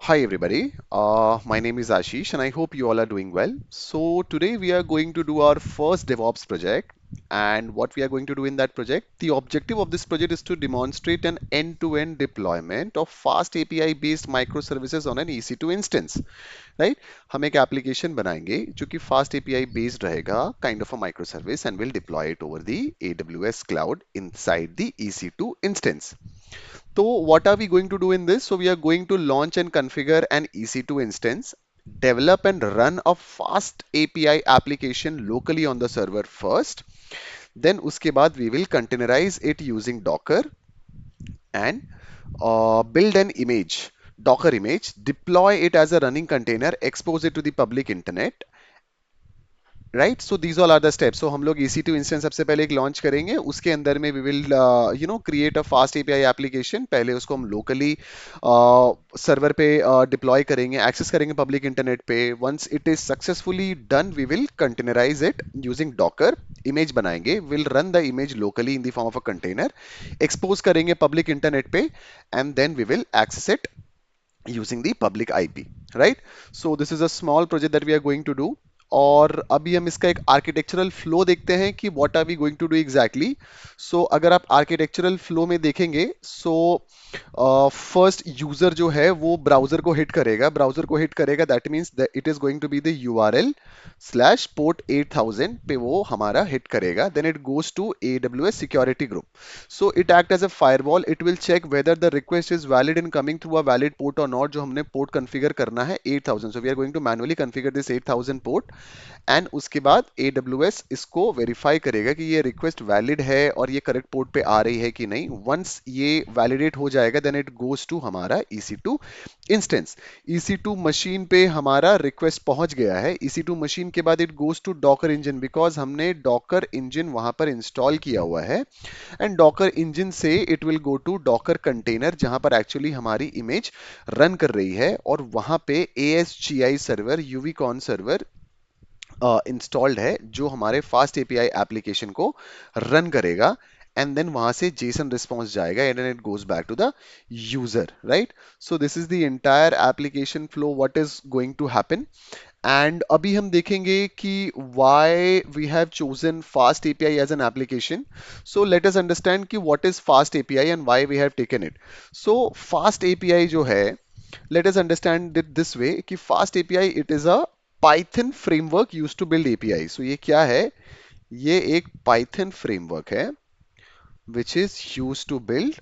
Hi everybody, my name is Ashish and I hope you all are doing well. So today we are going to do our first DevOps project, and what we are going to do in that project, the objective of this project is to demonstrate an end-to-end deployment of fast API based microservices on an EC2 instance, right? हम एक application बनाएंगे जो कि fast API based रहेगा, kind of a microservice, and we'll deploy it over the AWS cloud inside the EC2 instance. So what are we going to do in this? So we are going to launch and configure an EC2 instance, develop and run a fast API application locally on the server first. Then उसके बाद we will containerize it using Docker and build an image, Docker image, deploy it as a running container, expose it to the public internet, right so these all are the steps. So हम लोग EC2 instance सबसे पहले एक launch करेंगे, उसके अंदर में we will create a fast API application. पहले उसको हम लोकली सर्वर पे डिप्लॉय करेंगे, एक्सेस करेंगे पब्लिक इंटरनेट पे. Once it is successfully done we will containerize it using Docker. Image बनाएंगे, will run the image locally in the form of a container, expose करेंगे public internet पे, and then we will access it using the public IP, right? So this is a small project that we are going to do. और अभी हम इसका एक architectural flow देखते हैं कि what are we going to do exactly. So अगर आप आर्किटेक्चरल फ्लो में देखेंगे, सो फर्स्ट यूजर जो है वो ब्राउजर को हिट करेगा, that means it is going to be the URL slash port 8000 पे वो हमारा हिट करेगा. Then it goes to AWS security group. So it act as a firewall. It will check whether the request is valid in coming through a valid port or not. जो हमने port configure करना है 8000. So we are going to manually configure this 8000 port. And उसके बाद AWS इसको verify करेगा कि ये रिक्वेस्ट वैलिड है और ये करेक्ट पोर्ट पे आ रही है कि नहीं. वंस ये वैलिडेट हो जाएगा, देन इट गोज टू हमारा EC2 इंस्टेंस. EC2 मशीन पे हमारा रिक्वेस्ट पहुंच गया है. EC2 मशीन के बाद it goes to Docker engine, because हमने डॉकर इंजन वहां पर इंस्टॉल किया हुआ है. एंड डॉकर इंजन से it will go to Docker container, जहां पर एक्चुअली हमारी इमेज रन कर रही है, और वहां पे ASGI server, Uvicorn server installed है जो हमारे फास्ट एपीआई एप्लीकेशन को रन करेगा. एंड देन वहां से जेसन रिस्पॉन्स जाएगा and it goes back to the user, right? So this is the entire application flow what is going to happen. And अभी हम देखेंगे कि why we have chosen fast API as an application. So let us understand कि what is fast API and why we have taken it. So fast API जो है, let us understand it this way कि fast API it is a Python framework used to build API. So ये क्या है? ये एक Python framework है which is used to build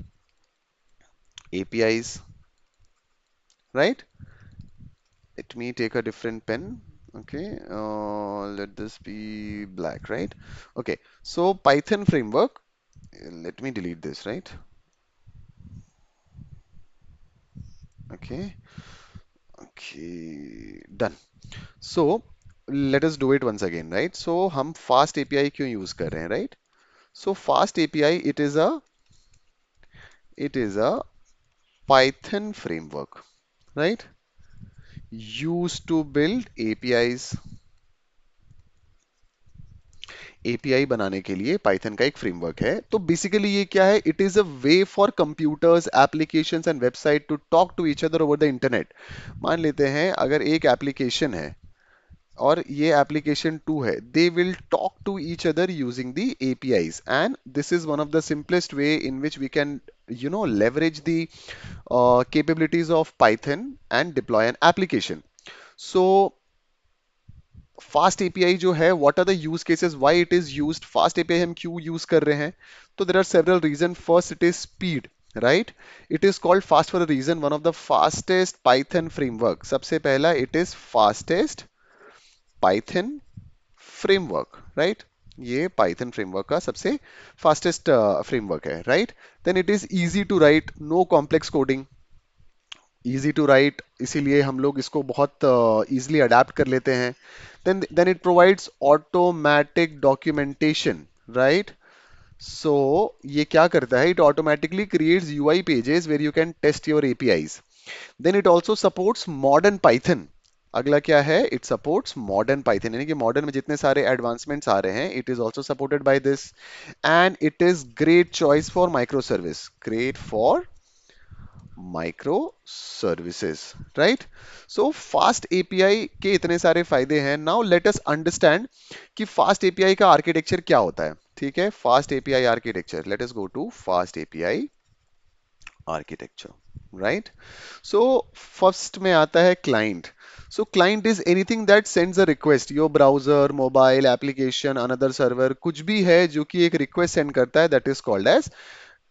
APIs, right? Let me take a different pen. Okay, let this be black, right? Okay, so Python framework. Let me delete this, right? Okay, okay, done. So let us do it once again, right? So हम fast API क्यों use कर रहे हैं, right? So fast API it is a Python framework, right? Used to build APIs. API बनाने के लिए Python का एक फ्रेमवर्क है. तो बेसिकली ये क्या है? It is a way for computers, applications and website to talk to each other over the internet. मान लेते हैं अगर एक एप्लीकेशन है और ये एप्लीकेशन 2 है, they will talk to each other using the APIs, and this is one of the simplest way in which we can leverage the capabilities of Python and deploy an application. So fast API जो है, what are the use cases, why it is used. Fast API हम क्यों use कर रहे हैं? तो there are several reason. First it is speed, right? It is called fast for a reason, one of the fastest Python framework. सबसे पहला, it is fastest Python framework, right? ये Python framework का सबसे fastest framework है, right? Then it is easy to right, no complex coding, easy to write, इसीलिए हम लोग इसको बहुत इजीली अडेप्ट कर लेते हैं. then it provides automatic documentation, right? So ये क्या करता है? It automatically creates UI pages where you can test your APIs. Then it also supports modern Python. अगला क्या है? It supports modern Python, यानी कि मॉडर्न में जितने सारे एडवांसमेंट्स आ रहे हैं, it is also supported by this. And it is great choice for microservice, great for micro services, right? So fast API के इतने सारे फायदे हैं। नाउ लेट अस अंडरस्टैंड कि फास्ट एपीआई का आर्किटेक्चर क्या होता है। ठीक है, fast API architecture, let us go to fast API architecture, right? So first में आता है client. So client is anything that sends a request, your browser, mobile application, another server, कुछ भी है जो कि एक रिक्वेस्ट सेंड करता है, that is called as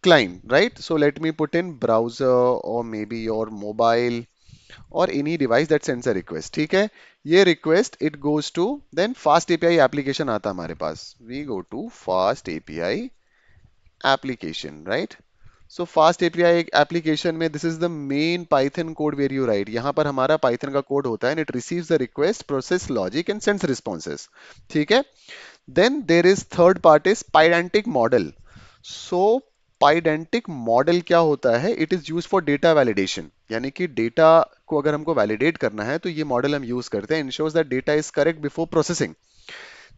client, right? So let me put in browser or maybe your mobile or any device that sends a request. ठीक है, ये request it goes to then fast API application आता है हमारे पास, we go to fast API application, right? So fast API application में this is the main Python code where you write, यहाँ पर हमारा Python का कोड होता है and it receives the request, process logic and sends responses. ठीक है, then there is third part is pydantic model. So pydantic model क्या होता है? It is used for data validation, यानी कि डेटा को अगर हमको वैलिडेट करना है तो ये मॉडल हम यूज करते हैं, ensures that data is correct before processing.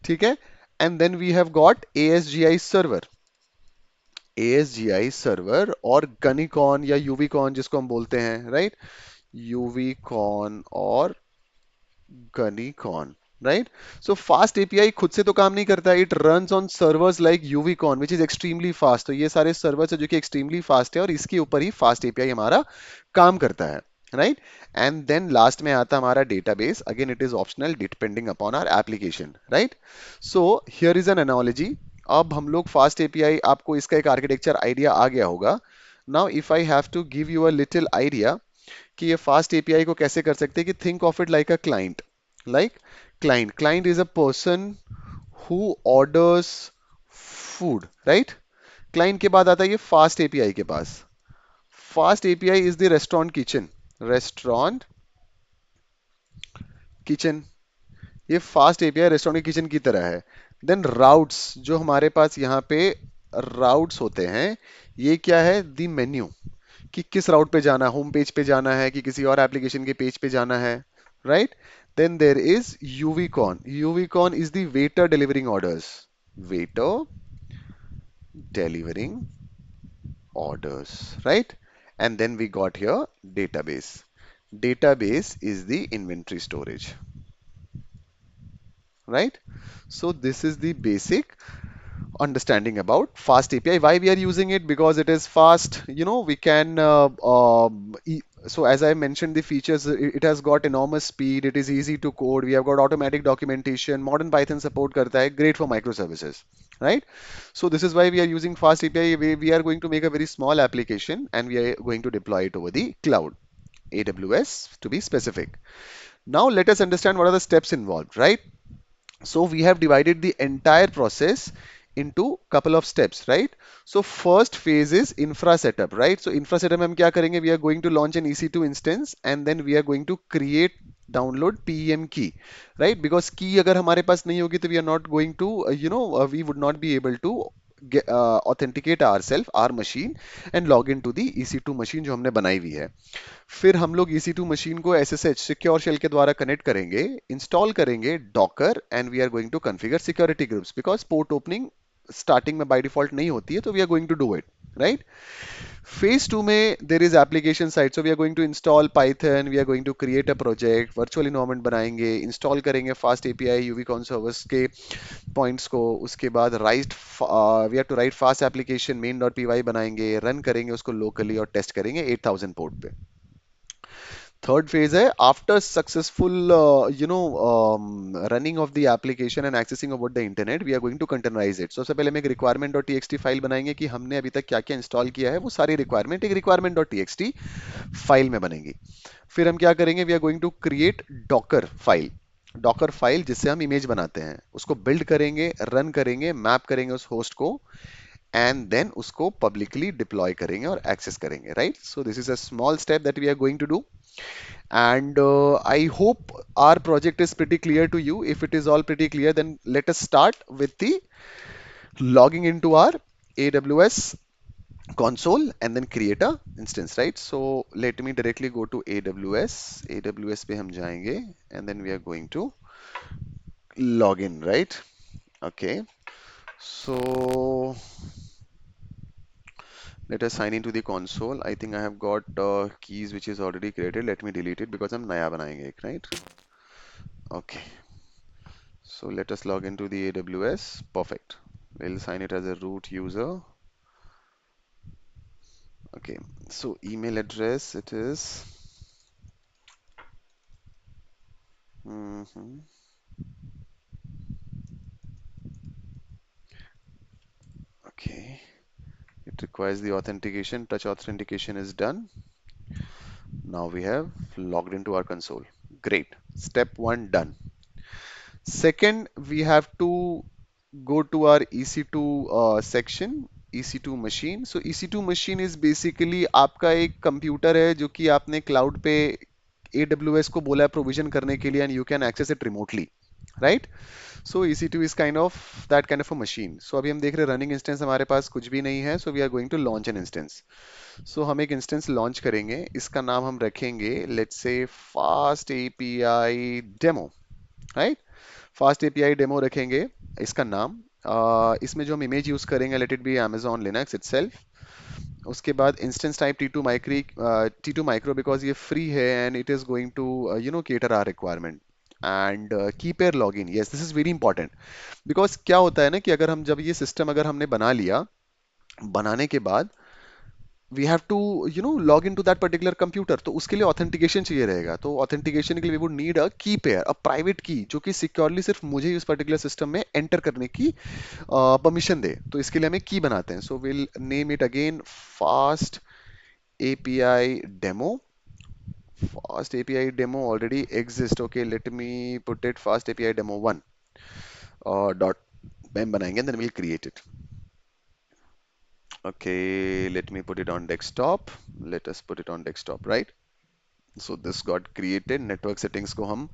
ठीक है, and then we have got ASGI server. ASGI server और गनिकॉन या यूवीकॉन जिसको हम बोलते हैं, राइट? यूवीकॉन और gunicorn, right? So fast API खुद से तो काम नहीं करता, it runs on servers like uvicorn which is extremely fast. तो ये सारे सर्वर्स है जो कि एक्सट्रीमली फास्ट है और इसके ऊपर ही फास्ट एपीआई हमारा काम करता है, राइट? एंड देन लास्ट में आता है हमारा database, again it is optional depending upon our application, right? So here is an analogy. अब हम लोग फास्ट एपीआई, आपको इसका एक आर्किटेक्चर आइडिया आ गया होगा। Now if I have to give you a little idea कि ये फास्ट एपीआई को कैसे कर सकते हैं, कि think of it like a client, like client is a person who orders food, right? Client के बाद आता है ये फास्ट एपीआई के पास। FastAPI is the restaurant kitchen, restaurant kitchen, ये फास्ट एपीआई रेस्टोरेंट की किचन की तरह है। देन राउट्स, जो हमारे पास यहाँ पे राउट्स होते हैं, ये क्या है? द मेन्यू, कि किस राउट पे जाना है, होम पेज पे जाना है कि किसी और एप्लीकेशन के पेज पे जाना है, right? Then there is uvicorn, uvicorn is the waiter delivering orders, waiter delivering orders, right? And then we got here database. Database is the inventory storage, right? So this is the basic understanding about fast API. Why we are using it? Because it is fast. You know, we can. So as I mentioned, the features, it has got enormous speed. It is easy to code. We have got automatic documentation. Modern Python support करता है. Great for microservices, right? So this is why we are using fast API. We are going to make a very small application and we are going to deploy it over the cloud, AWS to be specific. Now let us understand what are the steps involved, right? So we have divided the entire process into couple of steps, right? So first phase is infra setup, right? So infra setup में हम क्या करेंगे? We are going to launch an EC2 instance and then we are going to create download PEM key, right? Because key अगर हमारे पास नहीं होगी तो we are not going to we would not be able to authenticate ourselves, our machine and log into the EC2 machine जो हमने बनाई हुई है। फिर हम लोग EC2 मशीन को SSH सिक्योर शेल के द्वारा कनेक्ट करेंगे, इंस्टॉल करेंगे Docker and we are going to configure security groups, because port opening starting में बाय डिफॉल्ट नहीं होती है, तो we are going to do it, right? Phase two में there is application side, so we are going to install Python, we are going to create a project, virtual environment बनाएंगे, install करेंगे FastAPI uvicorn servers के points को, उसके बाद right we have to right fast application main dot p y बनाएंगे, run करेंगे उसको locally और टेस्ट करेंगे 8000 पोर्ट पे। थर्ड फेज है after successful running of the application and accessing about the internet, we are going to containerize it. सबसे पहले हम एक रिक्वायरमेंट डॉट टीएक्सटी फाइल बनाएंगे कि हमने अभी तक क्या क्या इंस्टॉल किया है, वो सारी रिक्वायरमेंट एक रिक्वायरमेंट डॉट टीएक्सटी फाइल में बनेगी। फिर हम क्या करेंगे? We are going to create Docker file, Docker file जिससे हम इमेज बनाते हैं, उसको बिल्ड करेंगे, रन करेंगे, मैप करेंगे उस होस्ट को एंड देन उसको पब्लिकली डिप्लॉय करेंगे और एक्सेस करेंगे, right? So this is a small step that we are going to do and I hope our project is pretty clear to you. If it is all pretty clear, then let us start with the logging into our AWS console and then create a instance, right? So let me directly go to AWS पे हम जाएंगे and then we are going to log in, right? Okay, so Let us sign into the console. I think I have got keys which is already created. Let me delete it because हम नया बनाएंगे एक, right? Okay. So let us log into the AWS. Perfect. We'll sign it as a root user. Okay. So email address it is. Mhm. Okay. It requires the authentication. Touch authentication is done. Now we have logged into our console. Great. Step one done. Second, we have to go to our EC2 section, EC2 machine. So EC2 machine is basically आपका एक computer है जो कि आपने cloud पे AWS को बोला है प्रोविजन करने के लिए, and you can access it remotely, right? So EC2 is kind of that kind of a machine. So अभी हम देख रहे हैं रनिंग इंस्टेंस हमारे पास कुछ भी नहीं है, so we are going to launch an instance. So हम एक इंस्टेंस लॉन्च करेंगे, इसका नाम हम रखेंगे let's say fast API demo, right? Fast API demo रखेंगे इसका नाम. इसमें जो हम इमेज यूज करेंगे let it be Amazon Linux itself. उसके बाद instance type t two micro because ये फ्री है and it is going to cater our requirement. And keep air log in, yes this is very important. Because क्या होता है ना कि अगर हम जब ये सिस्टम अगर हमने बना लिया, बनाने के बाद we have to log in to that particular computer, तो उसके लिए ऑथेंटिकेशन चाहिए रहेगा. तो ऑथेंटिकेशन के लिए वी वुड नीड अ की पेयर, अ प्राइवेट की, जो कि सिक्योरली सिर्फ मुझे इस पर्टिकुलर सिस्टम में एंटर करने की परमिशन दे. तो इसके लिए हमें की बनाते हैं. So will name it again fast API demo. Fast API demo already exists. Okay, let me put it fast API demo 1 dot pem बनाएंगे, then we'll create it. Okay, let me put it on desktop. Let us put it on desktop, right? So this got created. Network settings को हम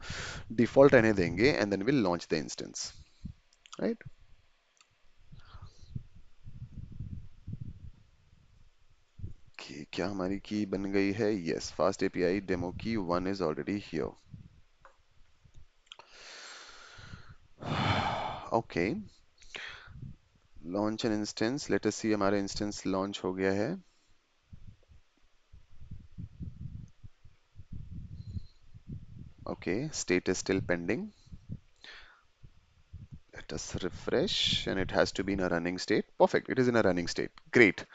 default रहने देंगे and then we'll launch the instance, right? Okay, क्या हमारी की बन गई है? Yes, fast API demo key 1 is already here. Okay, launch an instance. Let us see हमारा instance launch हो गया है. Okay, state is still pending. Let us refresh and it has to be in a running state. Perfect, it is in a running state. Great.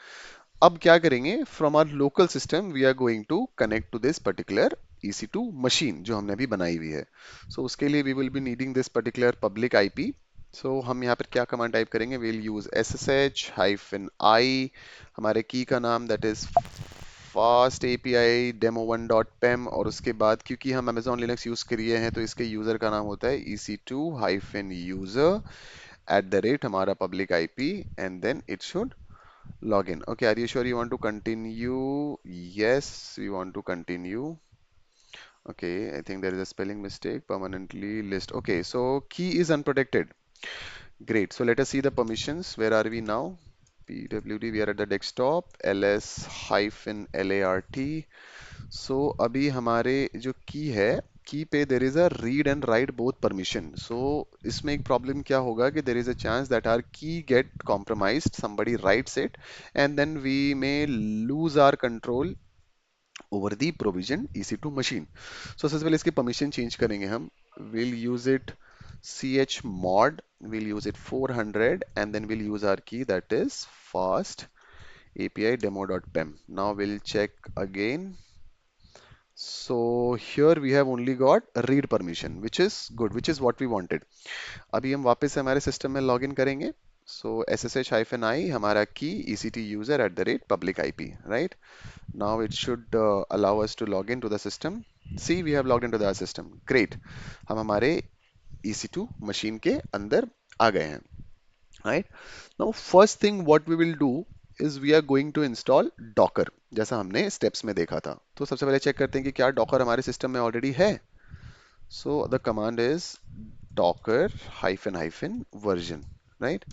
अब क्या करेंगे? From our local system, we are going to connect to this particular EC2 machine जो हमने अभी बनाई हुई है. So उसके लिए we will be needing this particular public IP. So हम यहाँ पर क्या कमांड टाइप करेंगे? We'll use ssh-i, हमारे की का नाम that is fast API demo1 dot pem, और उसके बाद क्योंकि हम Amazon Linux यूज करिए हैं तो इसके यूजर का नाम होता है EC2-user at the rate हमारा public IP, and then it should log in. Okay, are you sure you want to continue? Yes, we want to continue. Okay, I think there is a spelling mistake. Permanently list. Okay, so key is unprotected. Great. So let us see the permissions. Where are we now? PWD, we are at the desktop. ls hyphen lart. So अभी हमारे जो की है, की पे there is a read and write both permission. So इसमें एक problem क्या होगा कि there is a chance that our key get compromised, somebody writes it, and then we may lose our control over the provision EC2 machine. So सबसे पहले इसकी permission change करेंगे हम. We'll use it chmod, we'll use it 400, and then we'll use our key that is fast API demo.pem. Now we'll check again. So here we have only got read permission, which is good, which is what we wanted. अभी हम वापस से हमारे system में log in करेंगे. So ssh-i हमारा की EC2 user at the rate public IP, right? Now it should allow us to log into the system. See, we have logged into the system. Great. हम हमारे EC2 machine के अंदर आ गए हैं, right? Now first thing what we will do is we are going to install Docker, जैसा हमने steps में देखा था. तो सबसे पहले चेक करते हैं कि क्या Docker हमारे सिस्टम में ऑलरेडी है. So the command is docker hyphen hyphen version, right?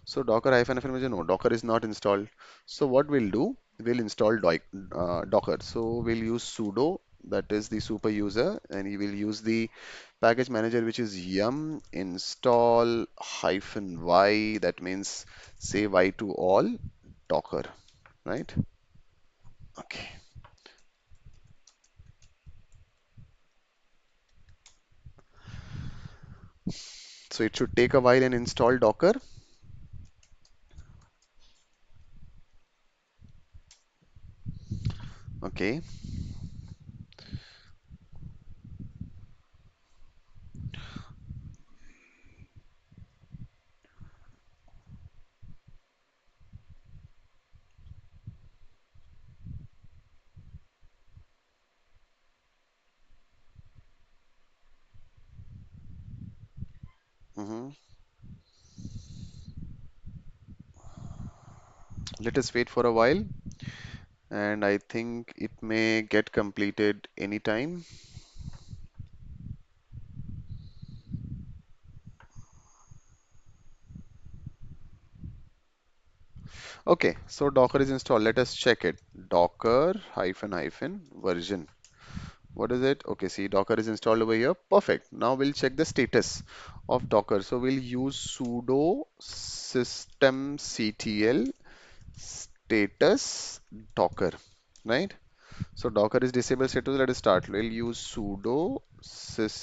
So docker hyphen hyphen version, no, Docker is not installed. So what we'll do, we'll install Docker. So we'll use sudo, that is the super user, and you will use the package manager, which is yum install hyphen y, that means say y to all Docker. right? Okay, so it should take a while and install Docker. Okay. hmm Let us wait for a while, and I think it may get completed anytime. Okay, so Docker is installed. Let us check it. Docker hyphen hyphen version. What is it? Okay, see, Docker is installed over here. Perfect. Now we'll check the status of Docker. So we'll use sudo systemctl status Docker, right? So Docker is disabled status. Let us start. We'll use sudo systemctl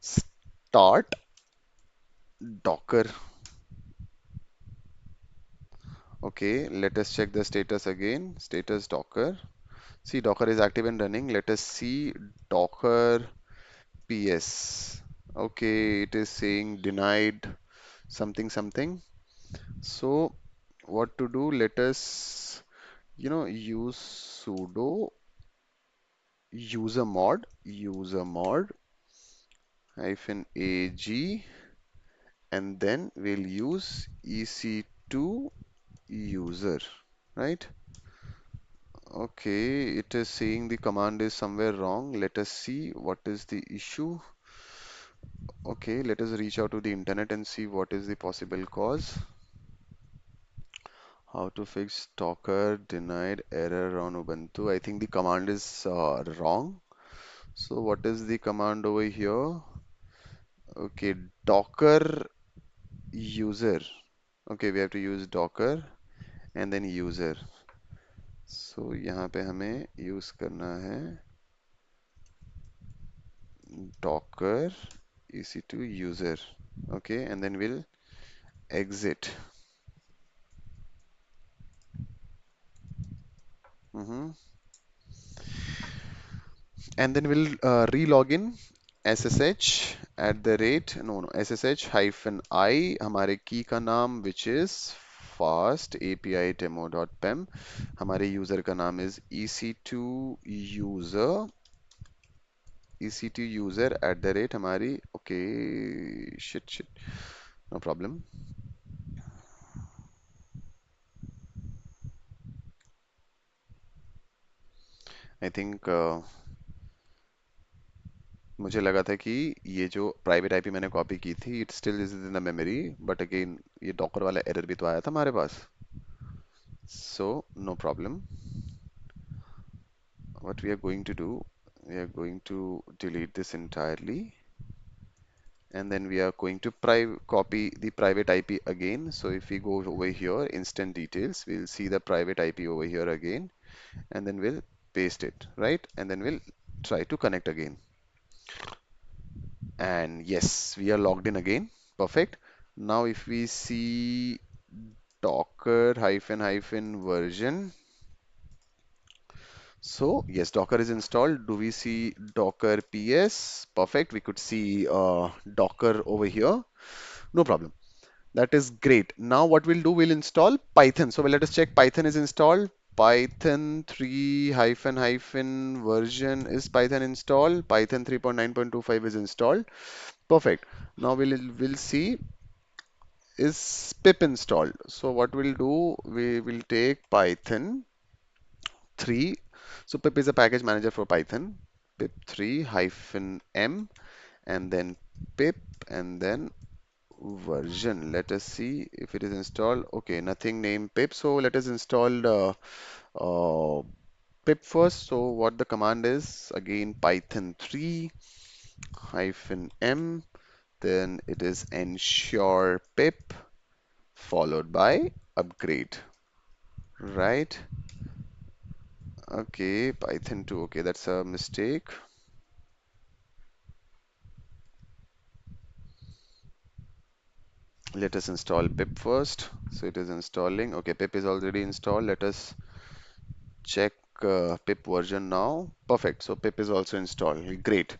start Docker. Okay, let us check the status again. Status Docker. See, Docker is active and running. Let us see Docker PS. Okay, it is saying denied something something. So what to do? Let us, use sudo usermod hyphen ag, and then we'll use ec2 user, right? Okay, it is saying the command is somewhere wrong. Let us see what is the issue. Okay, let us reach out to the internet and see what is the possible cause. How to fix Docker denied error on Ubuntu. I think the command is wrong. So what is the command over here? Okay, Docker user. Okay, we have to use Docker and then user. So यहाँ पे हमें use करना है Docker EC2 user. Okay, and then we'll exit. Mhm. And then we'll re-log in ssh at the rate no no ssh hyphen I हमारे की का नाम which is fast api demo.pem हमारे यूजर का नाम is ec2 user at the rate हमारी okay shit no problem. I think मुझे लगा था कि ये जो प्राइवेट आईपी मैंने कॉपी की थी it still is in the memory but again ये डॉकर वाला एरर भी तो आया था हमारे पास. So no problem. What we are going to do, we are going to delete this entirely, and then we are going to copy the private IP again. So if we go over here, instant details, we'll see the private IP over here again, and then we'll paste it, right? And then we'll try to connect again. And yes, we are logged in again. Perfect. Now if we see Docker hyphen hyphen version, so yes, Docker is installed. Do we see Docker PS? Perfect. We could see Docker over here. No problem. That is great. Now what we'll do, we'll install Python. So let us check Python is installed. Python 3 hyphen hyphen version is Python installed. Python 3.9.25 is installed. Perfect. Now we'll see is pip installed. So what we'll do, we will take Python 3. So pip is a package manager for Python. Pip 3 hyphen m and then pip and then version. Let us see if it is installed. Okay, nothing named pip. So let us install uh, pip first. So what the command is again Python 3 hyphen m. Then it is ensure pip followed by upgrade, right? Okay, Python 2. Okay, that's a mistake. Let us install pip first. So it is installing. Okay, pip is already installed. Let us check pip version now. Perfect. So pip is also installed. Great.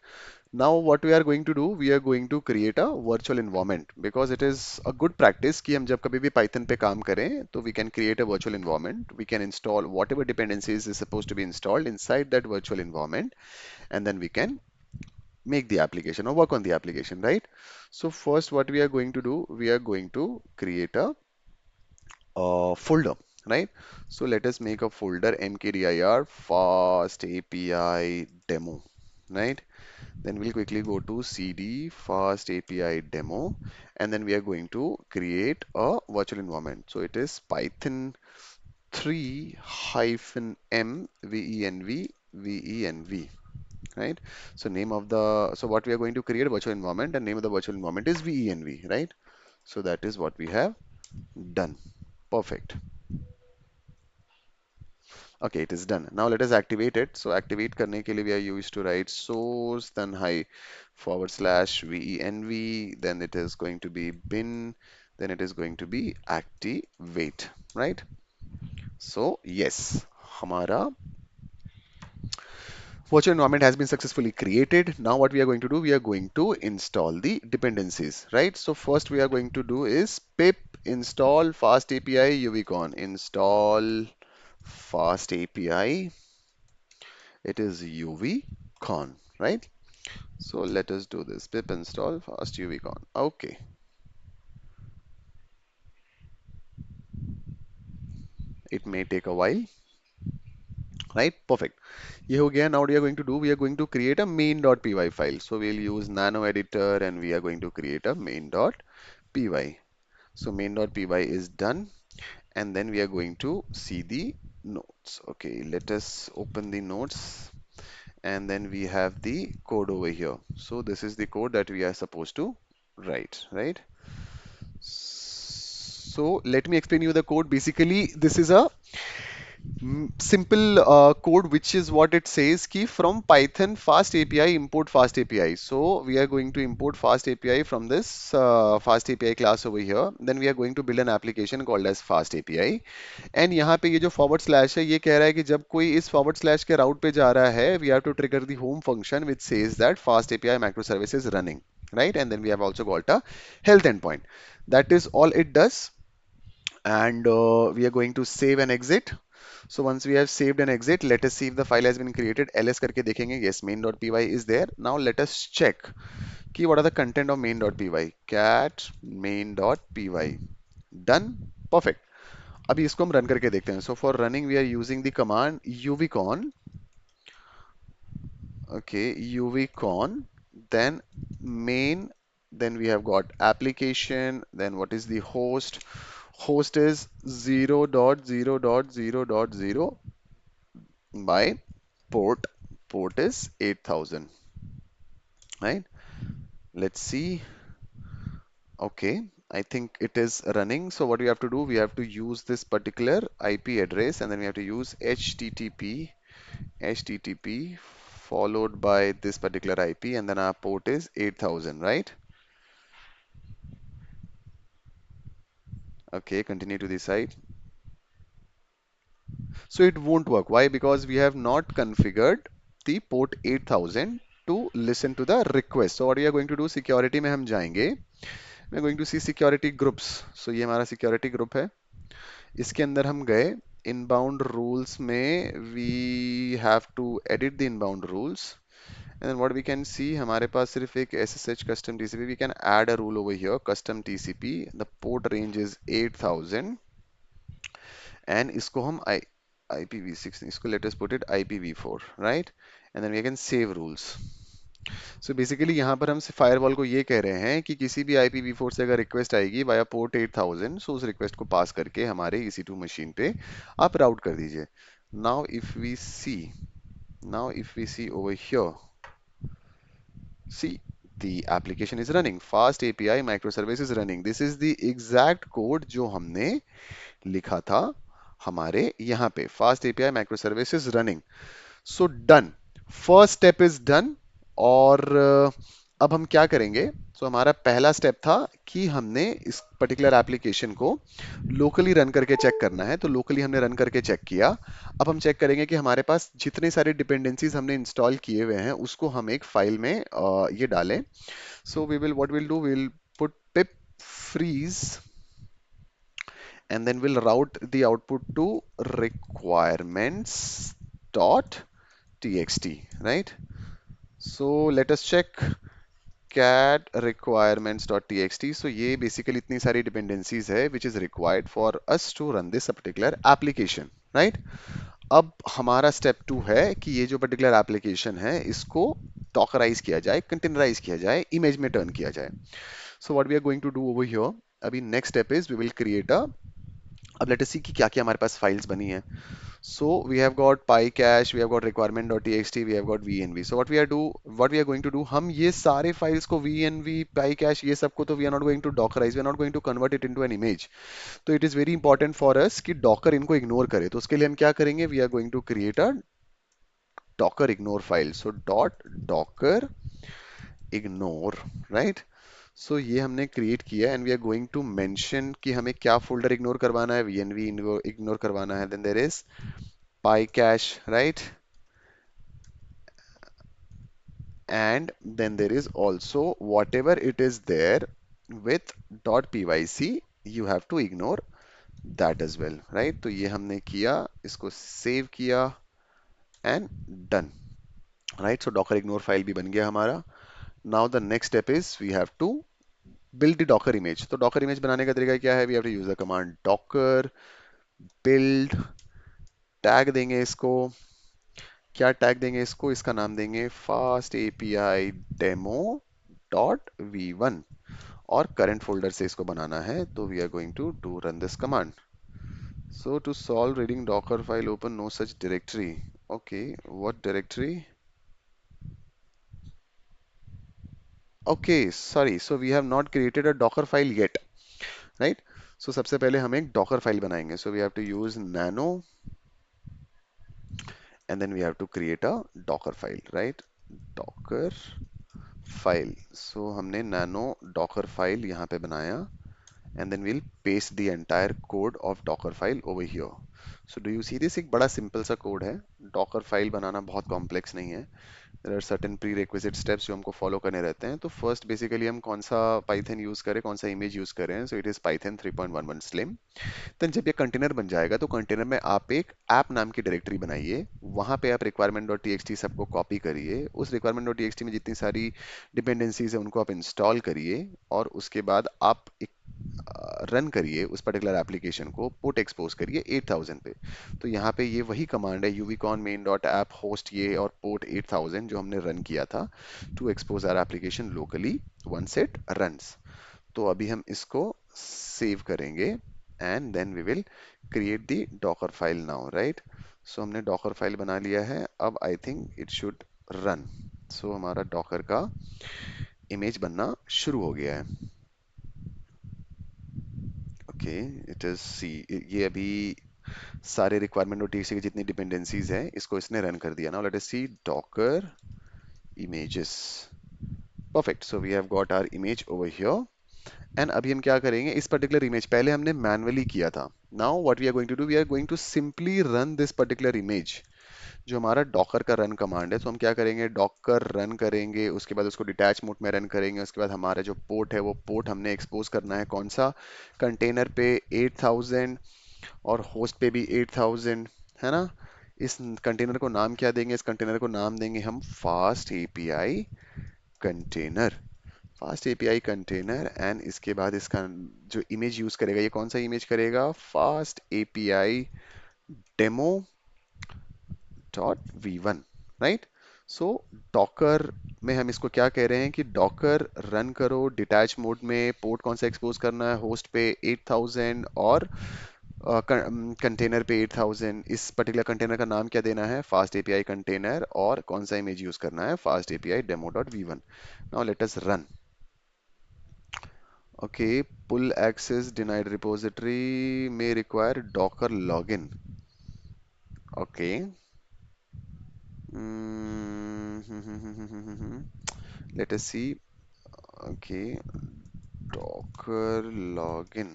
Now what we are going to do, we are going to create a virtual environment because it is a good practice कि हम जब कभी भी Python पे काम करें तो we can create a virtual environment. We can install whatever dependencies is supposed to be installed inside that virtual environment, and then we can make the application or work on the application, right? So first what we are going to do, we are going to create a folder, right? So let us make a folder mkdir fast API demo, right? Then we'll quickly go to cd fast API demo, and then we are going to create a virtual environment. So it is Python 3 hyphen m venv, right? So name of the, so what we are going to create a virtual environment, and name of the virtual environment is venv, right? So that is what we have done. Perfect. Okay, it is done. Now let us activate it. So activate करने के लिए we are used to write source, then high forward slash venv, then it is going to be bin, then it is going to be activate, right? So yes, हमारा virtual environment has been successfully created. Now what we are going to do, we are going to install the dependencies, right? So first we are going to do is pip install fast API uvcon, install fast API. It is uvcon, right? So let us do this. Pip install fast uvcon. Okay, it may take a while, right? Perfect. ये हो गया. Now what we are going to do, we are going to create a main.py file. So we'll use nano editor and we are going to create a main.py. So main.py is done, and then we are going to see the notes. Okay, let us open the notes, and then we have the code over here. So this is the code that we are supposed to write, right? So let me explain you the code. Basically, this is a simple code, which is what it says ki from Python fast API import fast API. So we are going to import fast API from this fast API class over here. Then we are going to build an application called as fast API. And यहाँ पे ये जो forward slash है ये कह रहा है कि जब कोई इस फॉरवर्ड स्लैश के राउट पे जा रहा है we have to trigger the home function which says that fast API micro service is running, right? And then we have also got a health endpoint. That is all it does. And we are going to save and exit. So once we have saved and exit, let us see if the file has been created. ls करके देखेंगे. Yes, main.py is there. Now let us check कि what are the content of main.py. Cat main.py. Done. Perfect. अभी इसको हम run करके देखते हैं. So for running we are using the command uvcon. Okay, uvcon, then main, then we have got application, then what is the host? Host is 0.0.0.0 by port. Port is 8000, right? Let's see. Okay, I think it is running. So what we have to do, we have to use this particular IP address, and then we have to use http followed by this particular IP, and then our port is 8000, right? Okay, continue to the site. So it won't work. Why? Because we have not configured the port 8000 to listen to the request. So what we are going to do, security में हम जाएंगे. We are going to see security groups. So ये हमारा security group है. इसके अंदर हम गए. Inbound rules में we have to edit the inbound rules. And then what we can see, हमारे पास सिर्फ एक SSH custom TCP. We can add a rule over here, custom TCP. The port range is 8000, and इसको हम IPv6, इसको let us put it IPv4, right? And then we can save rules. So basically यहाँ पर हम firewall को ये कह रहे हैं कि किसी भी IPv4 से अगर रिक्वेस्ट आएगी वाया पोर्ट 8000, सो उस रिक्वेस्ट को पास करके हमारे EC2 मशीन पे आप राउट कर दीजिए. Now if we see, now if we see over here, see the application is running, fast API microservice is running. This is the exact code जो हमने लिखा था हमारे यहाँ पे, fast API microservice is running. So done, first step is done. और अब हम क्या करेंगे? So हमारा पहला स्टेप था कि हमने इस पर्टिकुलर एप्लीकेशन को लोकली रन करके चेक करना है, तो लोकली हमने रन करके चेक किया। अब हम चेक करेंगे कि हमारे पास जितने सारे डिपेंडेंसीज हमने इंस्टॉल किए हुए हैं उसको हम एक फाइल में ये डालें। So we will, what we'll do, we'll put pip freeze and then we'll route the output to requirements dot txt, right? So let us check cat requirements dot txt. So ये basically इतनी सारी dependencies है which is required for us to run this particular application, right? अब हमारा step 2 है कि ये जो पर्टिकुलर एप्लीकेशन है इसको डॉकराइज किया जाए, कंटेनराइज किया जाए, इमेज में टर्न किया जाए। So what we are going to do over here, अभी next step is we will create a, अब लेट अस सी कि क्या क्या हमारे पास फाइल्स बनी है। So we have got PyCache, we have got requirement.txt, we have got VNV. So what we are going to do, हम ये सारे फाइल्स को VNV, PyCache ये सब को तो we are not going to dockerize, we are not going to convert it into an image. तो it is very important for us कि docker इनको ignore करे। तो उसके लिए हम क्या करेंगे? We are going to create a docker ignore file. So dot docker ignore, right? So ये हमने क्रिएट किया and we are going to mention कि हमें क्या फोल्डर इग्नोर करवाना है, VNV इग्नोर करवाना है, then there is PyCache, right? And then there is also whatever it is there with .pyc, you have to ignore that as well, right? तो ये हमने किया, इसको सेव किया and done, right? So Docker ignore file भी बन गया हमारा। Now the next step is we have to build the Docker image. तो डॉकर इमेज बनाने का तरीका क्या है? We have to use the command Docker build, tag देंगे इसको, क्या टैग देंगे इसको? इसका नाम देंगे fast API demo dot v one, और करंट फोल्डर से इसको बनाना है, तो we are going to do run this command. So to solve reading Docker file open no such directory, okay, what directory? Okay, sorry, so we have not created a Docker file yet, right? So सबसे पहले हम एक Docker file बनाएंगे, so we have to use nano and then we have to create a docker file, right? Docker file, so हमने nano docker file यहाँ पे बनाया and then we'll paste the entire code of docker file over here. So do you see this? एक बड़ा simple सा code है, docker file बनाना बहुत complex नहीं है। there are certain prerequisite steps जो हमको फॉलो करने रहते हैं। तो फर्स्ट बेसिकली हम कौन सा पाइथन यूज करें, कौन सा इमेज यूज करें? So it is Python 3.11 slim. Then जब ये कंटेनर बन जाएगा तो कंटेनर में आप एक ऐप नाम की डायरेक्टरी बनाइए, वहां पे आप requirement डॉट टी सबको कॉपी करिए, उस requirement डॉट टी में जितनी सारी डिपेंडेंसीज है उनको आप इंस्टॉल करिए, और उसके बाद आप एक रन करिए उस पर्टिकुलर एप्लीकेशन को, पोर्ट एक्सपोज करिए 8000 पे। तो यहाँ पे ये वही कमांड है uvicorn main dot app host ये और पोर्ट 8000 जो हमने रन किया था to expose our application locally once it runs. तो अभी हम इसको सेव करेंगे and then we will create the Docker file now, right? So हमने डॉकर फाइल बना लिया है, अब I think it should run. So हमारा डॉकर का इमेज बनना शुरू हो गया है। ओके, इट इज सी, ये अभी सारे रिक्वायरमेंट और टीसी की जितनी डिपेंडेंसीज हैं इसको इसने रन कर दिया। Now let us see Docker images, perfect, so we have got our image over here. And अभी हम क्या करेंगे, इस पर्टिकुलर इमेज पहले हमने मैनुअली किया था, now what we are going to do, we are going to simply run this particular image. जो हमारा डॉकर का रन कमांड है, तो हम क्या करेंगे, डॉकर रन करेंगे, उसके बाद उसको डिटैच मोड में रन करेंगे, उसके बाद हमारा जो पोर्ट है वो पोर्ट हमने एक्सपोज करना है कौन सा, कंटेनर पे 8000 और होस्ट पे भी 8000, है ना? इस कंटेनर को नाम क्या देंगे? इस कंटेनर को नाम देंगे हम fast API container, fast API container. And इसके बाद इसका जो इमेज यूज करेगा, ये कौन सा इमेज करेगा? Fast API demo dot v one, right? So Docker में हम इसको क्या कह रहे हैं कि डॉकर रन करो डिटैच मोड में, पोर्ट कौन सा एक्सपोज करना है, होस्ट पे 8000 और कंटेनर पे 8000, इस पर्टिकुलर कंटेनर का नाम क्या देना है, फास्ट एपीआई कंटेनर, और कौन सा इमेज यूज करना है, fast API demo dot v one. Now let us run. Okay, pull access denied repository may require docker login. Okay. Let us see. Okay, docker login.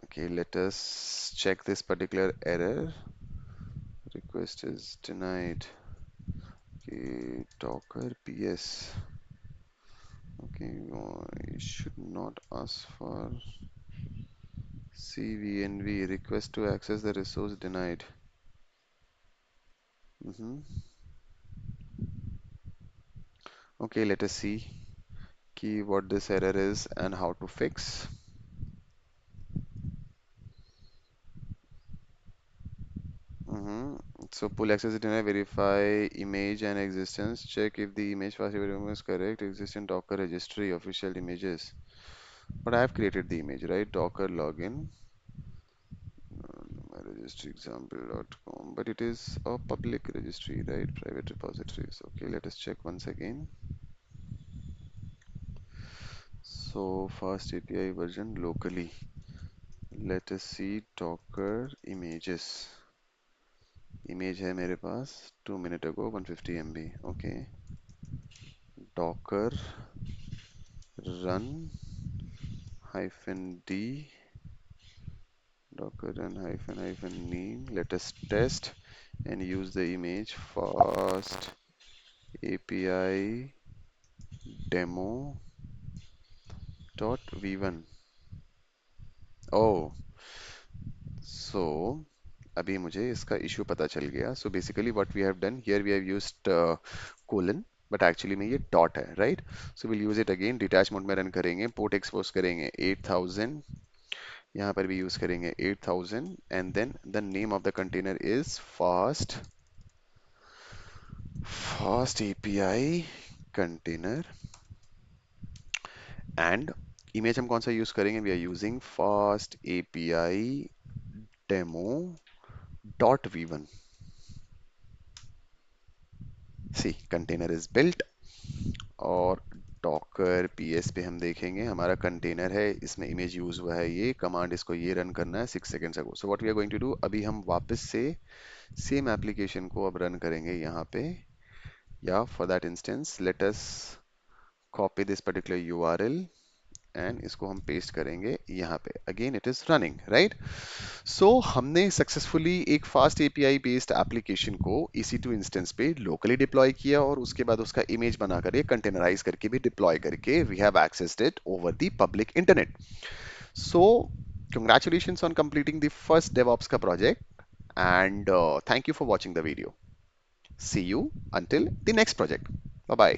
Okay, let us check this particular error. Request is denied. Okay, docker ps. Okay, I should not ask for cvnv. Request to access the resource denied. Mhm. Okay, let us see key what this error is and how to fix. Mhm. So pull access deny, verify image and existence. Check if the image file is correct. Existing Docker registry, official images. But I have created the image, right? Docker login, my registry example.com. But it is a public registry, right? Private repositories. Okay, let us check once again. So fast API version locally. Let us see Docker images. Image है मेरे पास 2 minutes ago 150 MB. Okay. Docker run hyphen d, docker run hyphen name. Let us test and use the image fast API demo dot v1. Oh, so अभी मुझे इसका issue पता चल गया. So basically what we have done here, we have used colon, but actually में ये dot है, right? So we'll use it again. Detach mode में रन करेंगे, पोर्ट एक्सपोज करेंगे 8000, यहाँ पर भी यूज करेंगे 8000, and then the name of the container is fast API container, and image हम कौन सा यूज करेंगे, we are using fast API demo dot v one. See container is built, और डॉकर पीएस पे हम देखेंगे हमारा कंटेनर है, इसमें इमेज यूज हुआ है, ये कमांड इसको ये रन करना है 6 seconds ago. So what we are going to do, अभी हम वापस से सेम एप्लीकेशन को अब रन करेंगे यहाँ पे, या for that instance let us copy this particular URL and इसको हम पेस्ट करेंगे यहाँ पे. Again it is running, right? So हमने सक्सेसफुली एक फास्ट एपीआई बेस्ड एप्लीकेशन को EC2 इंस्टेंस पे लोकली डिप्लॉय किया, और उसके बाद उसका इमेज बनाकर ये कंटेनराइज करके भी डिप्लॉय करके we have accessed it over the public internet. So congratulations on completing the first DevOps का project, and thank you for watching the video. See you until the next project. Bye bye.